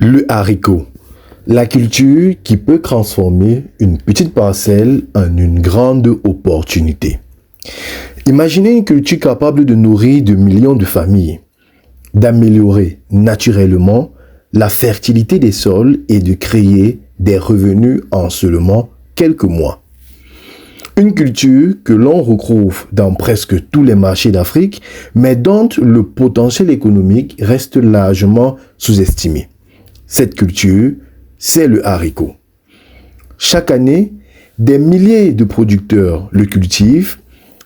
Le haricot, la culture qui peut transformer une petite parcelle en une grande opportunité. Imaginez une culture capable de nourrir de millions de familles, d'améliorer naturellement la fertilité des sols et de créer des revenus en seulement quelques mois. Une culture que l'on retrouve dans presque tous les marchés d'Afrique, mais dont le potentiel économique reste largement sous-estimé. Cette culture, c'est le haricot. Chaque année, des milliers de producteurs le cultivent.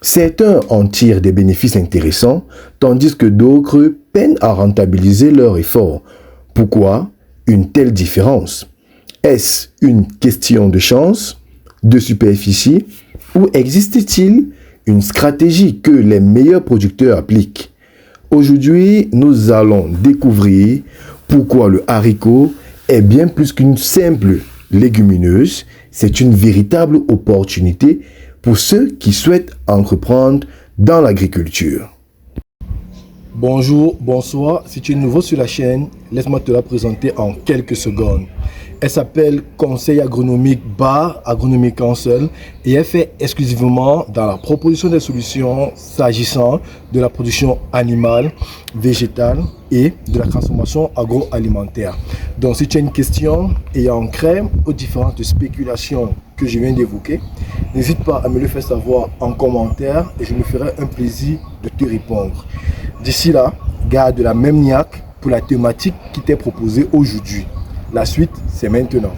Certains en tirent des bénéfices intéressants, tandis que d'autres peinent à rentabiliser leur effort. Pourquoi une telle différence? Est-ce une question de chance, de superficie, ou existe-t-il une stratégie que les meilleurs producteurs appliquent? Aujourd'hui, nous allons découvrir pourquoi le haricot est bien plus qu'une simple légumineuse. C'est une véritable opportunité pour ceux qui souhaitent entreprendre dans l'agriculture. Bonjour, bonsoir. Si tu es nouveau sur la chaîne, laisse-moi te la présenter en quelques secondes. Elle s'appelle Conseil agronomique Bar Agronomic Council et elle fait exclusivement dans la proposition des solutions s'agissant de la production animale, végétale et de la transformation agroalimentaire. Donc si tu as une question ayant trait aux différentes spéculations que je viens d'évoquer, n'hésite pas à me le faire savoir en commentaire et je me ferai un plaisir de te répondre. D'ici là, garde la même niaque pour la thématique qui t'est proposée aujourd'hui. La suite, c'est maintenant.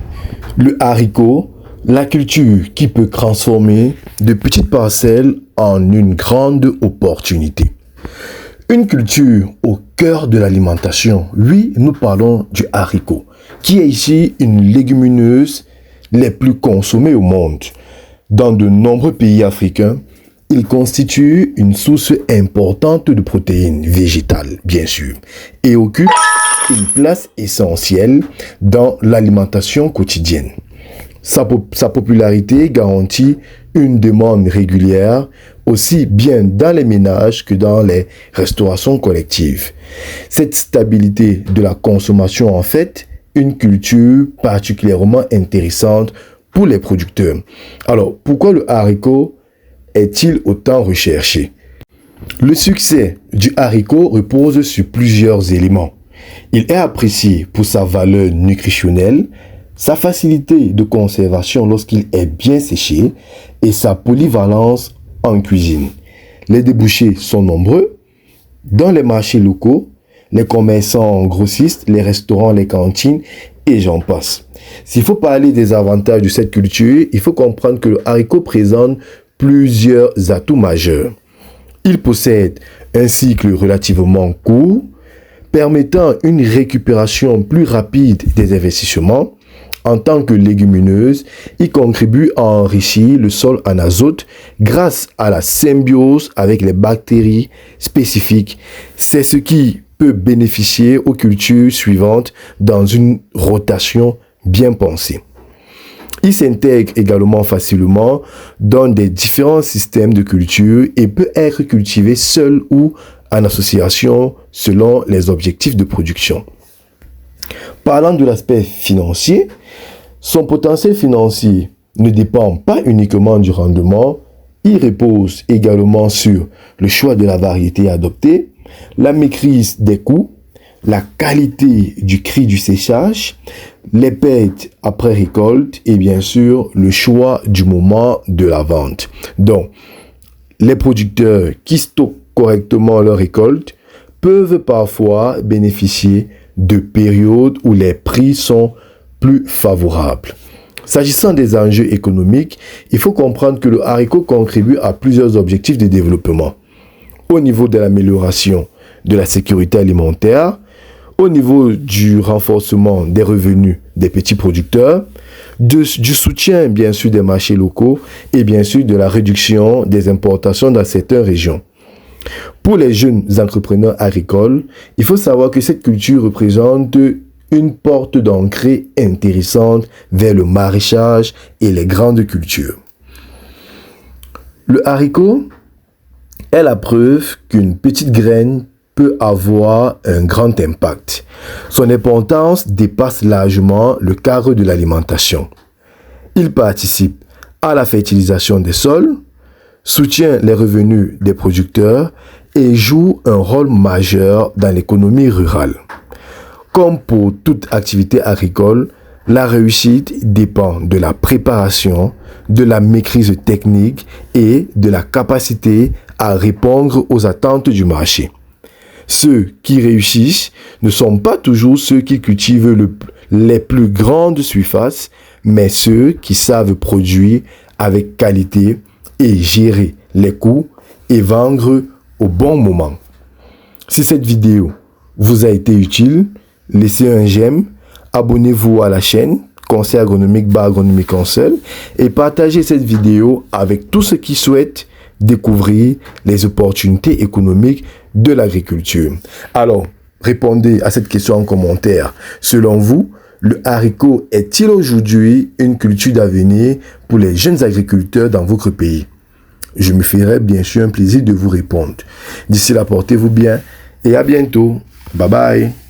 Le haricot, la culture qui peut transformer de petites parcelles en une grande opportunité. Une culture au cœur de l'alimentation. Oui, nous parlons du haricot, qui est ici une légumineuse les plus consommées au monde. Dans de nombreux pays africains, il constitue une source importante de protéines végétales, bien sûr, et occupe une place essentielle dans l'alimentation quotidienne. Sa popularité garantit une demande régulière, aussi bien dans les ménages que dans les restaurations collectives. Cette stabilité de la consommation en fait une culture particulièrement intéressante pour les producteurs. Alors, pourquoi le haricot est-il autant recherché? Le succès du haricot repose sur plusieurs éléments. Il est apprécié pour sa valeur nutritionnelle, sa facilité de conservation lorsqu'il est bien séché et sa polyvalence en cuisine. Les débouchés sont nombreux. Dans les marchés locaux, les commerçants grossistes, les restaurants, les cantines et j'en passe. S'il faut parler des avantages de cette culture, il faut comprendre que le haricot présente plusieurs atouts majeurs. Il possède un cycle relativement court, permettant une récupération plus rapide des investissements. En tant que légumineuse, il contribue à enrichir le sol en azote grâce à la symbiose avec les bactéries spécifiques. C'est ce qui peut bénéficier aux cultures suivantes dans une rotation bien pensée. Il s'intègre également facilement dans des différents systèmes de culture et peut être cultivé seul ou en association selon les objectifs de production. Parlant de l'aspect financier, son potentiel financier ne dépend pas uniquement du rendement, il repose également sur le choix de la variété adoptée, la maîtrise des coûts, la qualité du cri du séchage, les pertes après récolte et bien sûr le choix du moment de la vente. Donc, les producteurs qui stockent correctement leur récolte peuvent parfois bénéficier de périodes où les prix sont plus favorables. S'agissant des enjeux économiques, il faut comprendre que le haricot contribue à plusieurs objectifs de développement. Au niveau de l'amélioration de la sécurité alimentaire, au niveau du renforcement des revenus des petits producteurs, du soutien bien sûr des marchés locaux et bien sûr de la réduction des importations dans certaines régions. Pour les jeunes entrepreneurs agricoles, il faut savoir que cette culture représente une porte d'entrée intéressante vers le maraîchage et les grandes cultures. Le haricot est la preuve qu'une petite graine peut avoir un grand impact. Son importance dépasse largement le cadre de l'alimentation. Il participe à la fertilisation des sols, soutient les revenus des producteurs et joue un rôle majeur dans l'économie rurale. Comme pour toute activité agricole, la réussite dépend de la préparation, de la maîtrise technique et de la capacité à répondre aux attentes du marché. Ceux qui réussissent ne sont pas toujours ceux qui cultivent les plus grandes surfaces, mais ceux qui savent produire avec qualité et gérer les coûts et vendre au bon moment. Si cette vidéo vous a été utile, laissez un j'aime, abonnez-vous à la chaîne Conseil agronomique by Agronomic Council et partagez cette vidéo avec tous ceux qui souhaitent découvrir les opportunités économiques de l'agriculture. Alors, répondez à cette question en commentaire. Selon vous, le haricot est-il aujourd'hui une culture d'avenir pour les jeunes agriculteurs dans votre pays? Je me ferai bien sûr un plaisir de vous répondre. D'ici là, portez-vous bien et à bientôt. Bye bye.